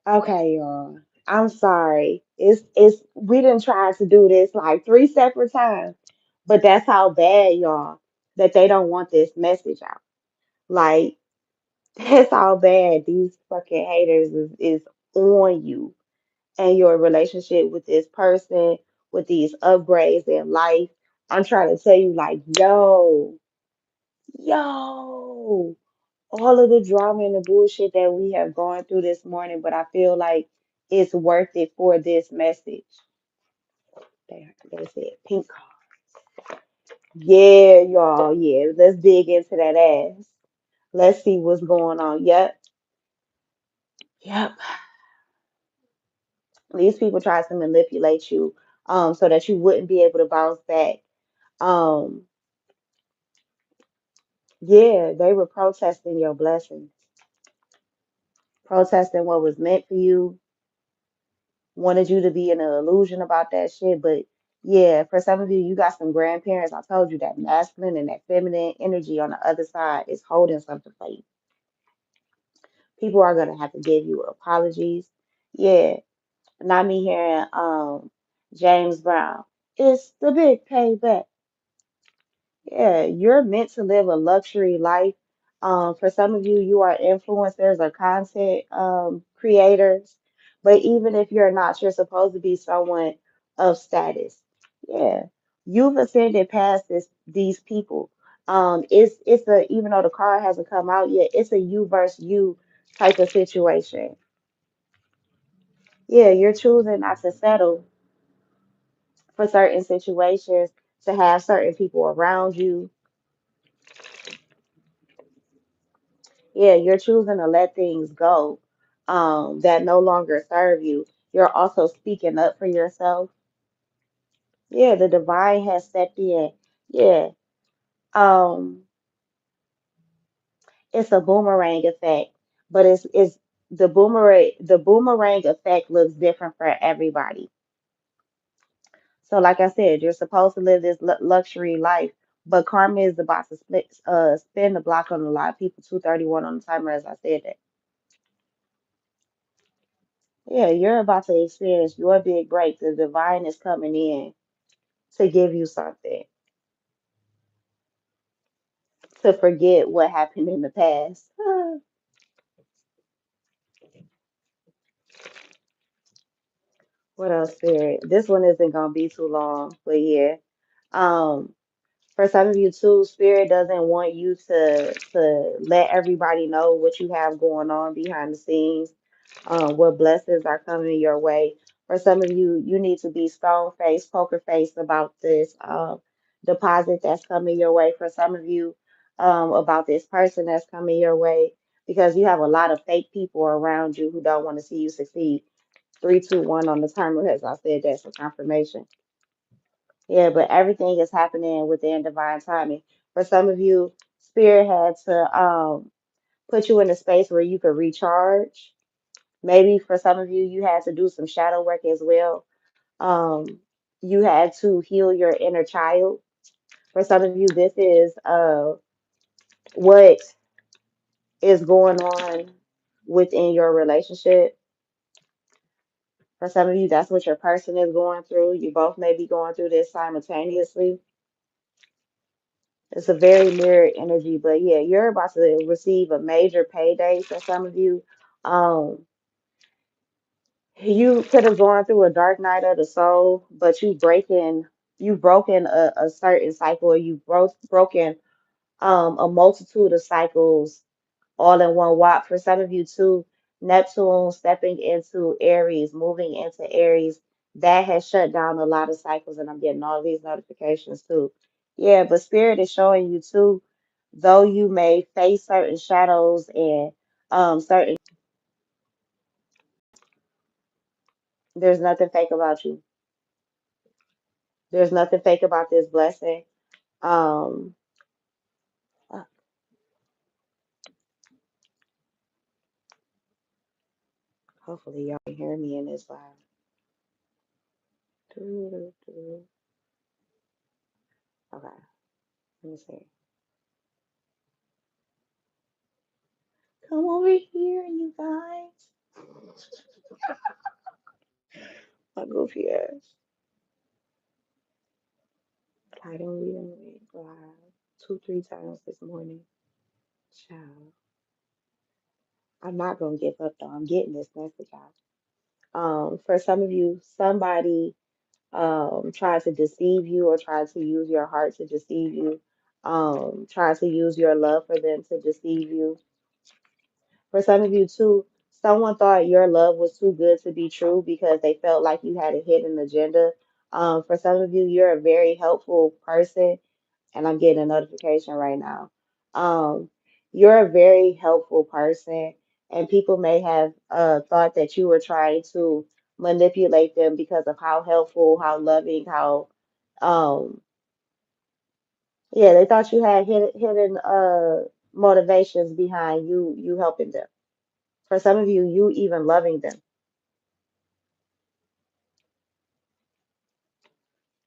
Okay, y'all. I'm sorry. It's we didn't try to do this like three separate times, but that's how bad, y'all, that they don't want this message out. Like that's how bad these fucking haters is on you and your relationship with this person, with these upgrades in life. I'm trying to tell you, like, yo, all of the drama and the bullshit that we have gone through this morning, but I feel like it's worth it for this message. They said pink card. Yeah, y'all. Yeah, let's dig into that ass. Let's see what's going on. Yep, yep. These people try to manipulate you, so that you wouldn't be able to bounce back. Um, yeah, they were protesting your blessings, protesting what was meant for you, wanted you to be in an illusion about that shit. But yeah, for some of you, you got some grandparents. I told you that masculine and that feminine energy on the other side is holding something for you. People are gonna have to give you apologies. Yeah, not me hearing James Brown. It's the big payback. Yeah, you're meant to live a luxury life. For some of you, you are influencers or content creators. But even if you're not, you're supposed to be someone of status. Yeah, you've ascended past these people. It's a even though the card hasn't come out yet, it's a you versus you type of situation. Yeah, you're choosing not to settle for certain situations, to have certain people around you. Yeah, you're choosing to let things go that no longer serve you. You're also speaking up for yourself. Yeah, the divine has stepped in. Yeah. Um, it's a boomerang effect, but it's the boomerang effect looks different for everybody. So like I said, you're supposed to live this luxury life, but karma is about to spin the block on a lot of people. 231 on the timer, as I said that. Yeah, you're about to experience your big break. The divine is coming in to give you something, to forget what happened in the past. What else, Spirit? This one isn't gonna be too long, but yeah. Um, for some of you too, Spirit doesn't want you to let everybody know what you have going on behind the scenes, what blessings are coming your way. For some of you, you need to be stone faced, poker faced about this deposit that's coming your way. For some of you, about this person that's coming your way, because you have a lot of fake people around you who don't want to see you succeed. 321 on the timer, as I said, that's a confirmation. Yeah, but everything is happening within divine timing. For some of you, Spirit had to put you in a space where you could recharge. Maybe for some of you, you had to do some shadow work as well. Um, you had to heal your inner child. For some of you, this is what is going on within your relationship. For some of you, that's what your person is going through. You both may be going through this simultaneously. It's a very mirrored energy, but yeah, you're about to receive a major payday for some of you. Um, you could have gone through a dark night of the soul, but you've broken a certain cycle, or you've broken a multitude of cycles all in one walk. For some of you too, Neptune stepping into Aries, moving into Aries, that has shut down a lot of cycles, and I'm getting all these notifications too. Yeah, but Spirit is showing you too, though you may face certain shadows and certain, there's nothing fake about you. There's nothing fake about this blessing. Um, uh, hopefully y'all can hear me in this live. Doo-doo-doo. Okay, let me see. Come over here, you guys. My goofy ass. I don't read live 2, 3 times this morning. Child, I'm not gonna give up though. I'm getting this message out. For some of you, somebody tried to deceive you or tried to use your heart to deceive you. Tried to use your love for them to deceive you. For some of you too, someone thought your love was too good to be true because they felt like you had a hidden agenda. For some of you, you're a very helpful person, and I'm getting a notification right now. Um, you're a very helpful person, and people may have thought that you were trying to manipulate them because of how helpful, how loving, how yeah, they thought you had hidden motivations behind you helping them. For some of you, you even loving them.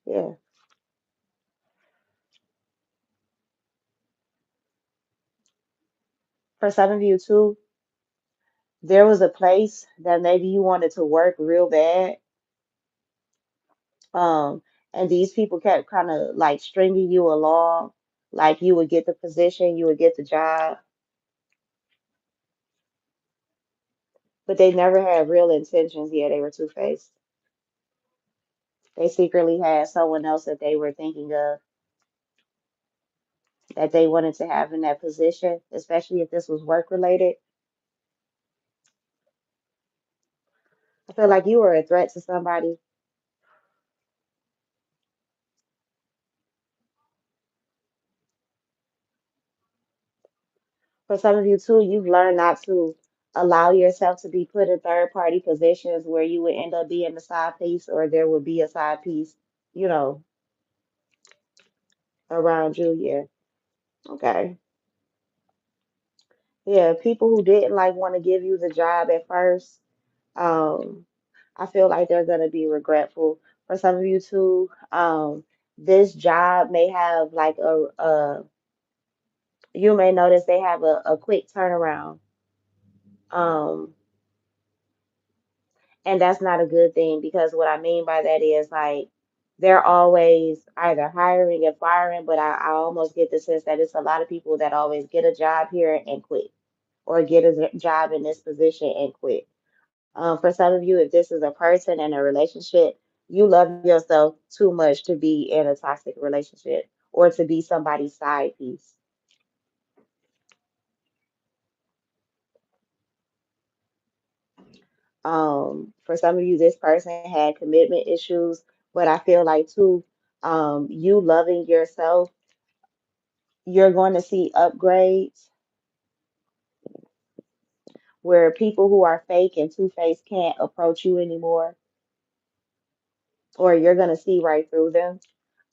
Yeah. For some of you too, there was a place that maybe you wanted to work real bad. Um, and these people kept kind of like stringing you along, like you would get the position, you would get the job, but they never had real intentions. Yeah, they were two-faced. They secretly had someone else that they were thinking of that they wanted to have in that position, especially if this was work related. I feel like you were a threat to somebody. For some of you too, you've learned not to allow yourself to be put in third party positions where you would end up being a side piece or there would be a side piece, you know, around you. Yeah. Okay. Yeah. People who didn't like want to give you the job at first, um, I feel like they're gonna be regretful. For some of you too, this job may have like you may notice they have a quick turnaround. Um, And that's not a good thing because what I mean by that is like they're always either hiring and firing, but I almost get the sense that it's a lot of people that always get a job here and quit or get a job in this position and quit. For some of you, if this is a person and a relationship, you love yourself too much to be in a toxic relationship or to be somebody's side piece. For some of you, this person had commitment issues, but I feel like too, you loving yourself, you're going to see upgrades where people who are fake and two-faced can't approach you anymore, or you're going to see right through them.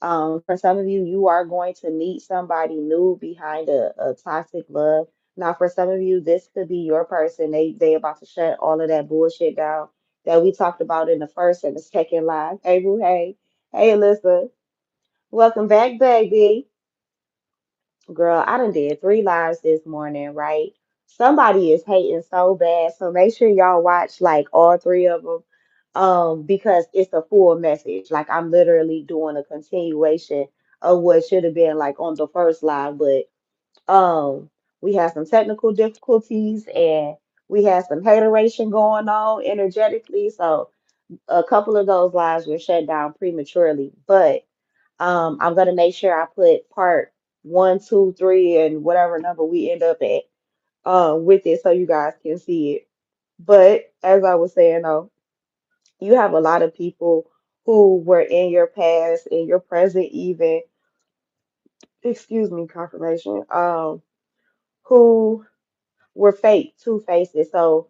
For some of you, you are going to meet somebody new behind a toxic love. Now, for some of you, this could be your person. They about to shut all of that bullshit down that we talked about in the first and the second live. Hey, boo, hey, hey, Alyssa, welcome back, baby. Girl, I done did 3 lives this morning, right? Somebody is hating so bad, so make sure y'all watch like all three of them, because it's a full message. Like I'm literally doing a continuation of what should have been like on the first live, but we had some technical difficulties and we had some hateration going on energetically, so a couple of those lives were shut down prematurely, but. I'm gonna make sure I put part 1, 2, 3, and whatever number we end up at with it so you guys can see it. But as I was saying though, you have a lot of people who were in your past, in your present even, excuse me, confirmation, who were fake, two faces. So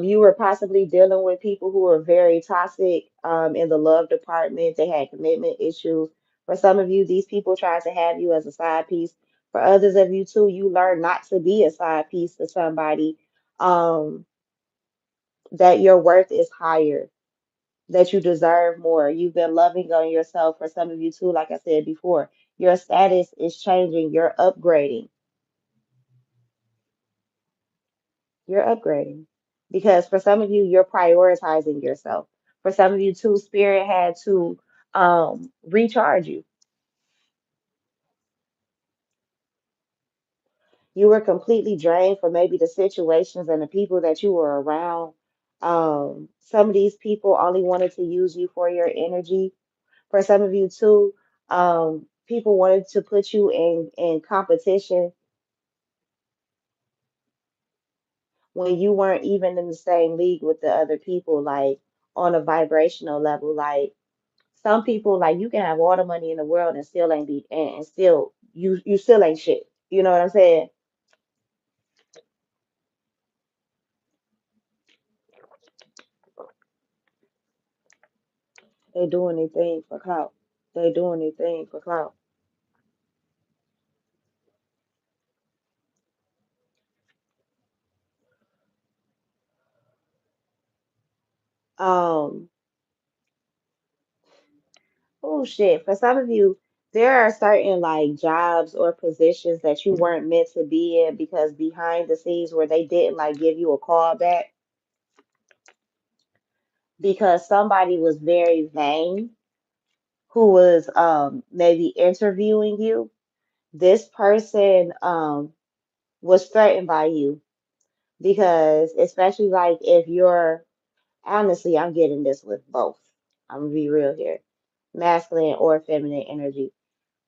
you were possibly dealing with people who were very toxic in the love department. They had commitment issues. For some of you, these people tried to have you as a side piece. For others of you too, you learned not to be a side piece to somebody. Um, that your worth is higher, that you deserve more. You've been loving on yourself. For some of you too, like I said before, your status is changing. You're upgrading. You're upgrading. because for some of you, you're prioritizing yourself. For some of you too, spirit had to recharge you. You were completely drained from maybe the situations and the people that you were around. Some of these people only wanted to use you for your energy. For some of you too, people wanted to put you in competition when you weren't even in the same league with the other people, like on a vibrational level. Like some people, like you can have all the money in the world and still ain't be and still you still ain't shit. You know what I'm saying? They doing anything for clout. They doing anything for clout. Um, oh shit. For some of you, there are certain like jobs or positions that you weren't meant to be in because behind the scenes where they didn't like give you a call back because somebody was very vain who was maybe interviewing you. This person was threatened by you because especially like if you're honestly, I'm getting this with both. I'm gonna be real here. Masculine or feminine energy.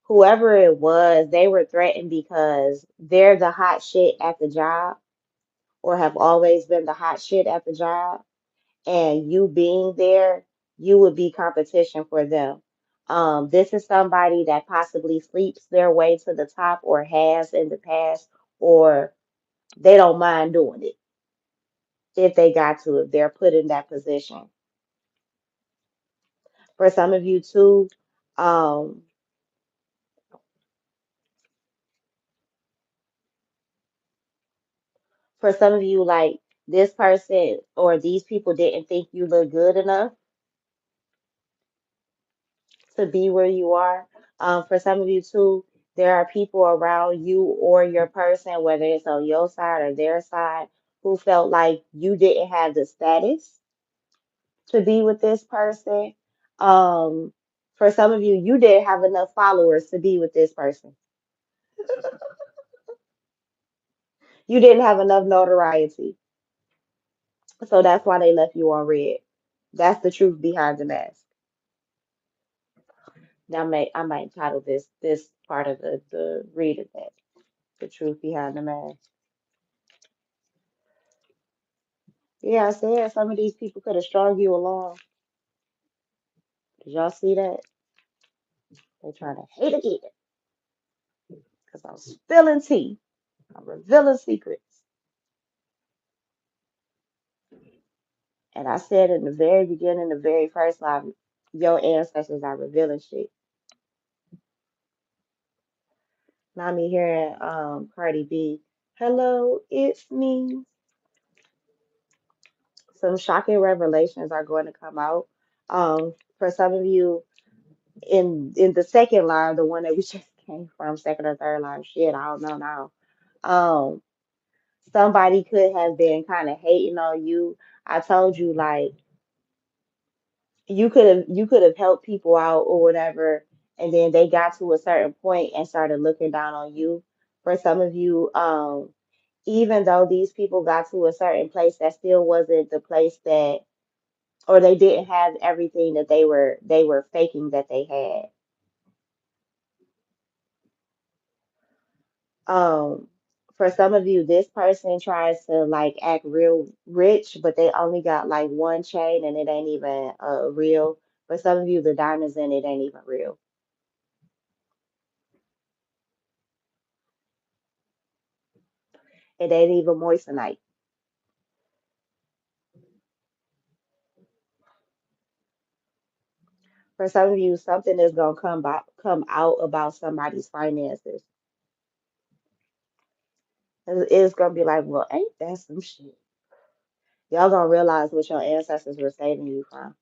Whoever it was, they were threatened because they're the hot shit at the job or have always been the hot shit at the job. And you being there, you would be competition for them. This is somebody that possibly sleeps their way to the top or has in the past, or they don't mind doing it if they got to, if they're put in that position. For some of you too, um, for some of you, like this person or these people didn't think you look good enough to be where you are. For some of you too, there are people around you or your person, whether it's on your side or their side, who felt like you didn't have the status to be with this person. Um, for some of you, you didn't have enough followers to be with this person. You didn't have enough notoriety. So that's why they left you on red. That's the truth behind the mask. Now, I might title this part of the reading that the truth behind the mask. Yeah, I said some of these people could have strung you along. Did y'all see that? They trying to hate again because I'm spilling tea. I'm revealing secrets. And I said in the very beginning, the very first line, your ancestors are revealing shit. Now me hearing Cardi B, hello, it's me. Some shocking revelations are going to come out. For some of you in the second line, the one that we just came from, second or third line, shit, I don't know now. Um, somebody could have been kind of hating on you. I told you like you could have helped people out or whatever, and then they got to a certain point and started looking down on you. For some of you, even though these people got to a certain place, that still wasn't the place that, or they didn't have everything that they were faking that they had. Um, for some of you, this person tries to like act real rich, but they only got like one chain and it ain't even real. For some of you, the diamonds in it ain't even real. It ain't even moissanite. For some of you, something is gonna come out about somebody's finances. It's gonna be like, well, ain't that some shit? Y'all gonna realize what your ancestors were saving you from.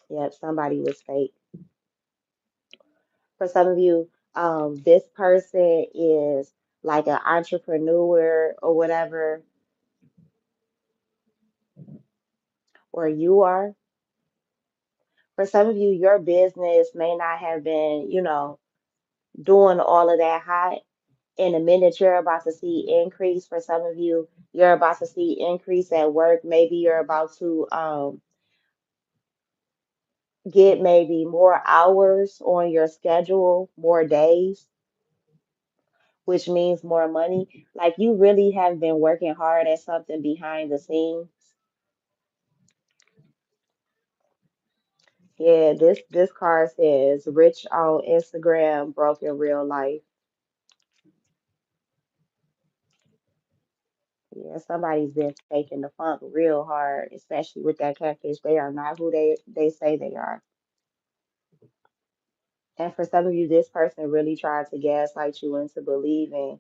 Yep, somebody was fake. For some of you, this person is. like an entrepreneur or whatever, or you are. For some of you, your business may not have been, doing all of that hot. In a minute, you're about to see increase. For some of you, you're about to see increase at work. Maybe you're about to get maybe more hours on your schedule, more days, which means more money. Like you really have been working hard at something behind the scenes. Yeah, this card says rich on Instagram, broke in real life. Yeah, somebody's been faking the funk real hard, especially with that catfish. They are not who they say they are. And for some of you, this person really tried to gaslight you into believing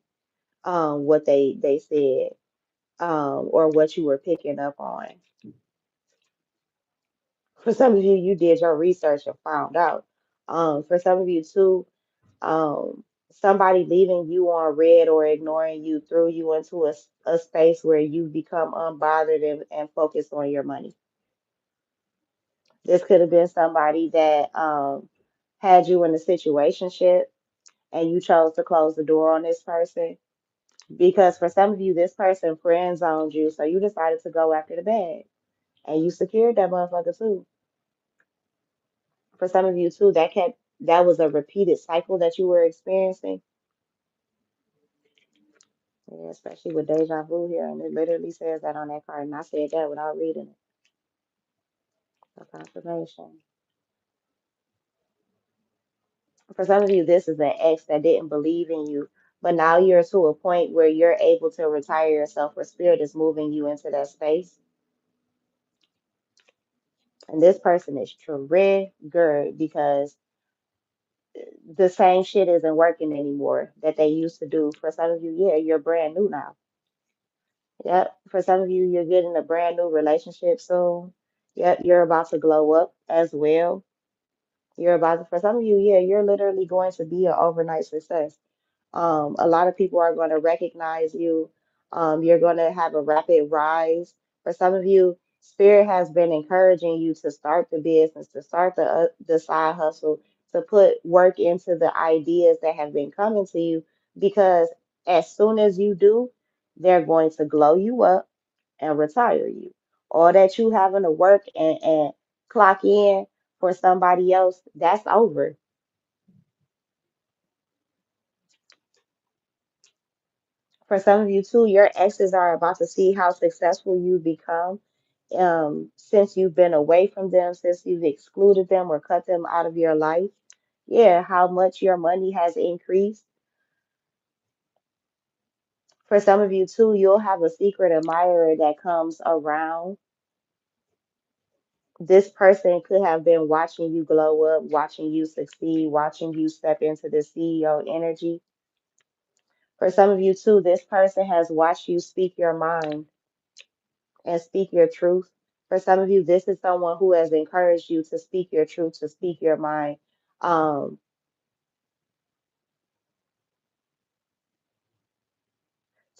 what they said or what you were picking up on. For some of you, you did your research and found out. For some of you too, somebody leaving you on red or ignoring you threw you into a space where you become unbothered and focused on your money. This could have been somebody that had you in a situationship and you chose to close the door on this person. Because for some of you, this person friend zoned you, so you decided to go after the bag and you secured that motherfucker too. For some of you too, that was a repeated cycle that you were experiencing. Yeah, especially with deja vu here, and it literally says that on that card, and I said that without reading it. So confirmation. For some of you, this is an ex that didn't believe in you, but now you're to a point where you're able to retire yourself, where spirit is moving you into that space. And this person is triggered because the same shit isn't working anymore that they used to do. For some of you, yeah, you're brand new now. Yep. For some of you, you're getting a brand new relationship soon. Yep, you're about to glow up as well. You're about to, for some of you, yeah, you're literally going to be an overnight success. A lot of people are going to recognize you. You're going to have a rapid rise. For some of you, Spirit has been encouraging you to start the business, to start the side hustle, to put work into the ideas that have been coming to you, because as soon as you do, they're going to glow you up and retire you. All that you having to work and clock in for somebody else, that's over. For some of you too, your exes are about to see how successful you become since you've been away from them, since you've excluded them or cut them out of your life. Yeah, how much your money has increased. For some of you too, you'll have a secret admirer that comes around. This person could have been watching you glow up, watching you succeed, watching you step into the CEO energy. For some of you too, this person has watched you speak your mind and speak your truth. For some of you, this is someone who has encouraged you to speak your truth, to speak your mind, um,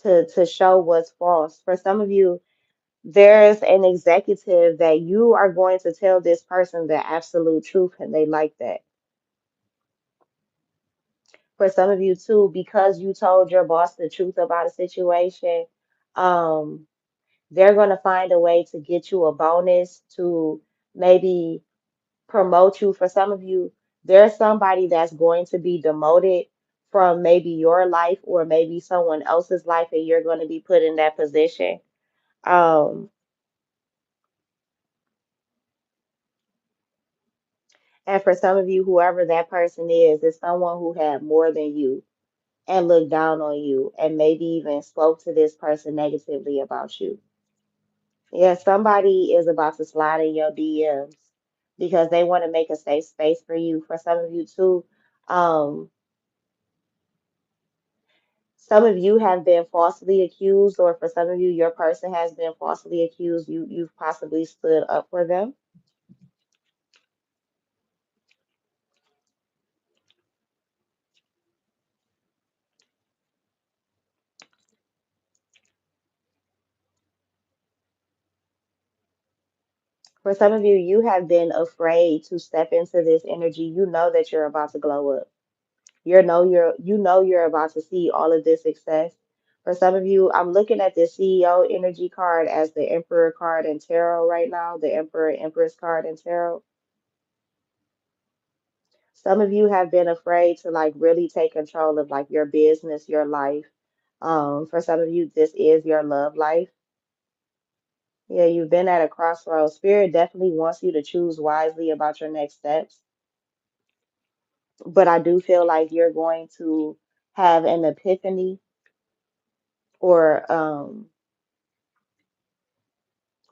to show what's false. For some of you, there's an executive that you are going to tell this person the absolute truth, and they like that. For some of you too, because you told your boss the truth about a situation, um, they're going to find a way to get you a bonus to maybe promote you. For some of you, there's somebody that's going to be demoted from maybe your life or maybe someone else's life, and you're going to be put in that position. Um, and for some of you, whoever that person is someone who had more than you and looked down on you and maybe even spoke to this person negatively about you. Yeah, somebody is about to slide in your DMs because they want to make a safe space for you. For some of you too, um, some of you have been falsely accused, or for some of you, your person has been falsely accused. You've possibly stood up for them. For some of you, you have been afraid to step into this energy. You know that you're about to glow up. You know you're about to see all of this success. For some of you, I'm looking at the CEO energy card as the Emperor card in tarot right now, the Emperor Empress card in tarot. Some of you have been afraid to like really take control of like your business, your life. For some of you, this is your love life. Yeah, you've been at a crossroads. Spirit definitely wants you to choose wisely about your next steps. But I do feel like you're going to have an epiphany or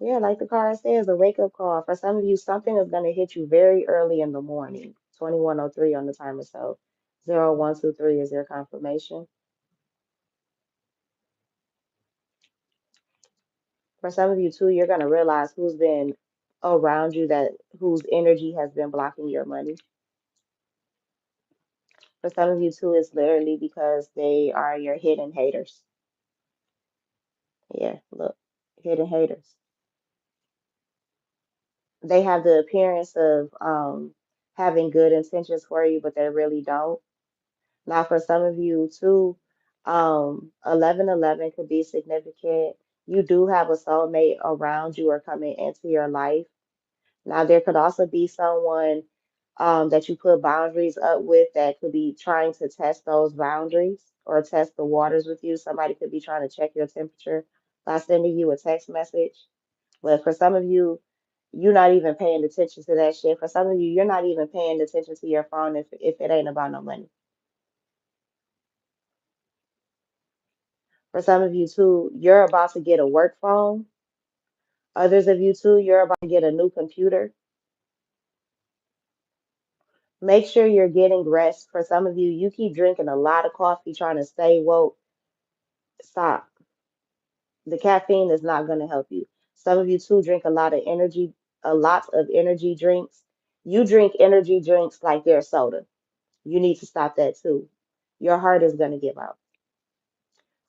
yeah, like the card says, a wake-up call. For some of you, something is going to hit you very early in the morning. 2103 on the timer, so 0123 is your confirmation. For some of you too, you're going to realize who's been around you, that whose energy has been blocking your money. For some of you too, it's literally because they are your hidden haters. Yeah, look, hidden haters. They have the appearance of having good intentions for you, but they really don't. Now, for some of you too, 1111 could be significant. You do have a soulmate around you or coming into your life. Now, there could also be someone that you put boundaries up with that could be trying to test those boundaries or test the waters with you. Somebody could be trying to check your temperature by sending you a text message. But for some of you, you're not even paying attention to that shit. For some of you, you're not even paying attention to your phone if it ain't about no money. For some of you too, you're about to get a work phone. Others of you too, you're about to get a new computer. Make sure you're getting rest. For some of you, you keep drinking a lot of coffee trying to stay woke. Stop. The caffeine is not going to help you. Some of you too drink a lot of energy drinks. You drink energy drinks like they're soda. You need to stop that too. Your heart is going to give out.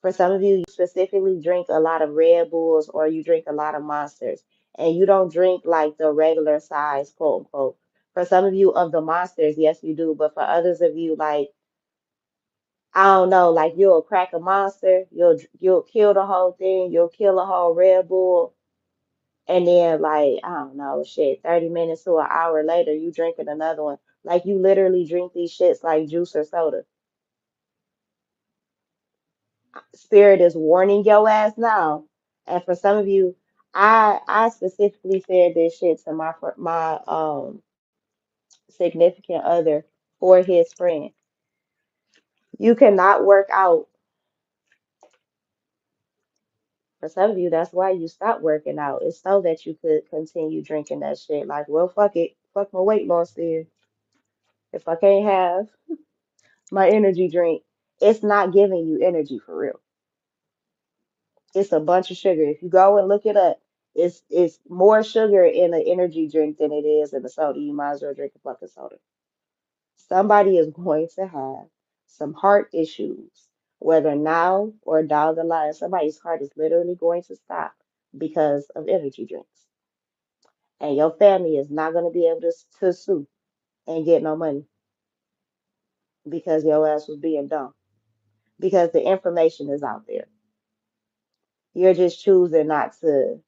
For some of you, you specifically drink a lot of Red Bulls or you drink a lot of Monsters, and you don't drink like the regular size, quote unquote. For some of you of the Monsters, yes, you do. But for others of you, like, I don't know, like you'll crack a Monster, you'll kill the whole thing, you'll kill a whole Red Bull, and then like, I don't know, shit, 30 minutes to an hour later, you drinking another one. Like you literally drink these shits like juice or soda. Spirit is warning your ass now. And for some of you, I specifically said this shit to my significant other or his friend. You cannot work out. For some of you, that's why you stopped working out. It's so that you could continue drinking that shit. Like, well, fuck it. Fuck my weight loss then. If I can't have my energy drink, it's not giving you energy for real. It's a bunch of sugar. If you go and look it up, it's more sugar in an energy drink than it is in a soda. You might as well drink a fucking soda. Somebody is going to have some heart issues, whether now or down the line. Somebody's heart is literally going to stop because of energy drinks. And your family is not going to be able to sue and get no money because your ass was being dumb. Because the information is out there. You're just choosing not to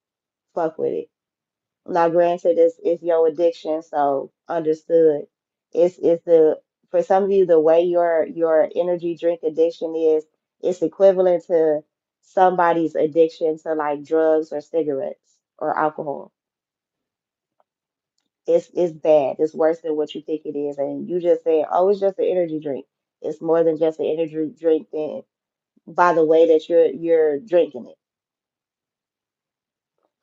fuck with it. Now, granted, it's your addiction, so understood. It's the for some of you the way your energy drink addiction is, it's equivalent to somebody's addiction to like drugs or cigarettes or alcohol. It's bad. It's worse than what you think it is, and you just say, "Oh, it's just an energy drink." It's more than just an energy drink. Then by the way that you're drinking it.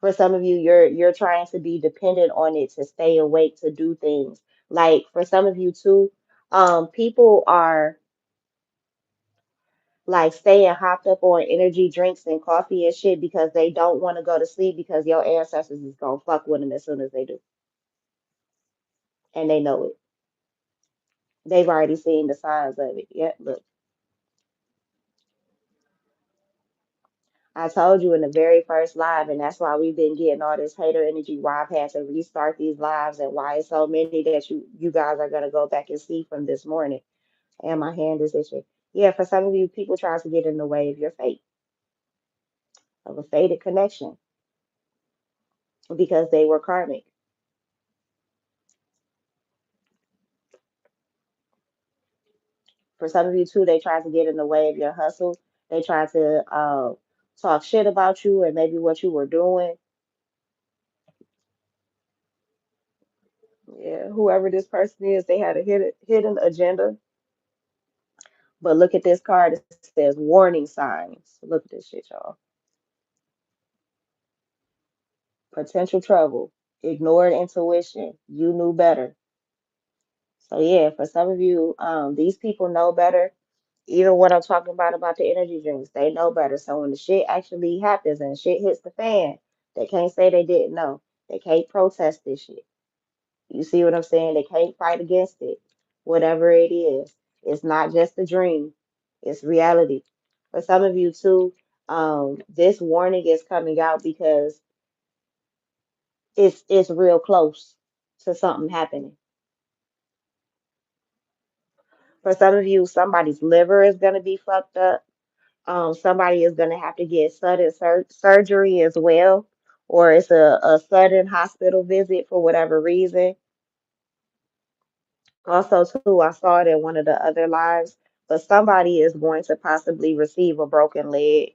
For some of you, you're trying to be dependent on it to stay awake to do things. Like for some of you too, people are like staying hopped up on energy drinks and coffee and shit because they don't want to go to sleep because your ancestors is gonna fuck with them as soon as they do, and they know it. They've already seen the signs of it. Yeah, look. I told you in the very first live, and that's why we've been getting all this hater energy, why I've had to restart these lives and why it's so many that you guys are gonna go back and see from this morning. And my hand is itching. Yeah, for some of you, people trying to get in the way of your fate, of a fated connection, because they were karmic. For some of you too, they tried to get in the way of your hustle. They tried to talk shit about you and maybe what you were doing. Yeah, whoever this person is, they had a hidden agenda. But look at this card. It says warning signs. Look at this shit, y'all. Potential trouble. Ignored intuition. You knew better. So yeah, for some of you, these people know better. Even what I'm talking about the energy drinks, they know better. So when the shit actually happens and shit hits the fan, they can't say they didn't know. They can't protest this shit. You see what I'm saying? They can't fight against it. Whatever it is, it's not just a dream. It's reality. For some of you too, this warning is coming out because it's real close to something happening. For some of you, somebody's liver is gonna be fucked up. Somebody is going to have to get sudden surgery as well, or it's a sudden hospital visit for whatever reason. Also, too, I saw it in one of the other lives, but somebody is going to possibly receive a broken leg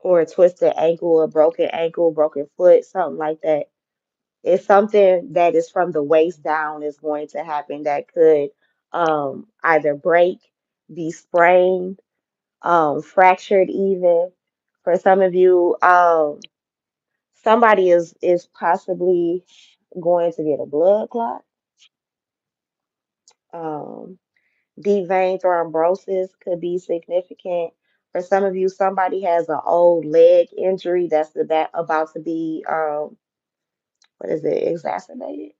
or a twisted ankle, a broken foot, something like that. It's something that is from the waist down is going to happen that could either break, be sprained, fractured even. For some of you, somebody is possibly going to get a blood clot. Um, Deep vein thrombosis could be significant. For some of you, somebody has an old leg injury that's about to be what is it, exacerbated,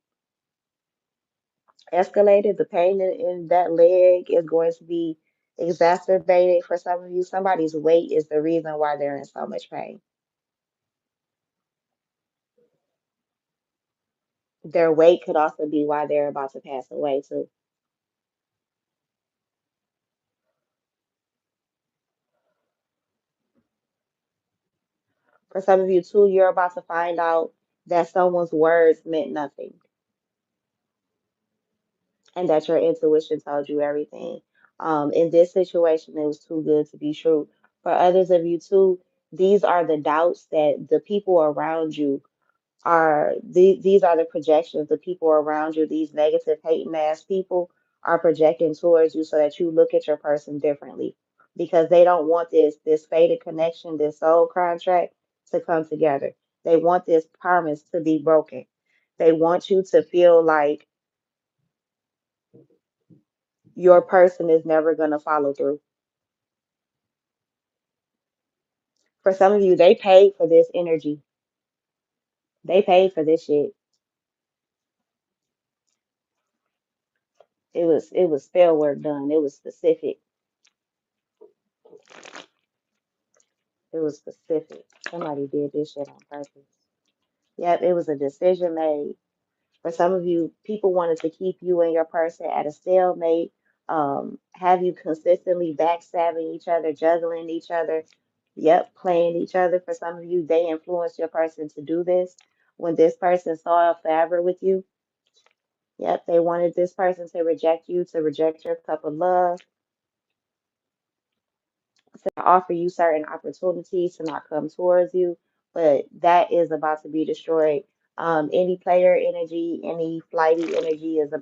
escalated. The pain in that leg is going to be exacerbated. For some of you, somebody's weight is the reason why they're in so much pain. Their weight could also be why they're about to pass away too. For some of you too, you're about to find out that someone's words meant nothing and that your intuition told you everything. In this situation, it was too good to be true. For others of you too, these are the doubts that the people around you these are the projections the people around you, these negative hating ass people are projecting towards you so that you look at your person differently because they don't want this fated connection, this soul contract to come together. They want this promise to be broken. They want you to feel like your person is never going to follow through. For some of you, they paid for this energy. They paid for this shit. It was spell work done. It was specific. It was specific. Somebody did this shit on purpose. Yep, it was a decision made. For some of you, people wanted to keep you and your person at a stalemate, have you consistently backstabbing each other, juggling each other, yep, playing each other. For some of you, they influenced your person to do this. When this person saw forever with you, yep, they wanted this person to reject you, to reject your cup of love, to offer you certain opportunities to not come towards you, but that is about to be destroyed. Any player energy, any flighty energy is about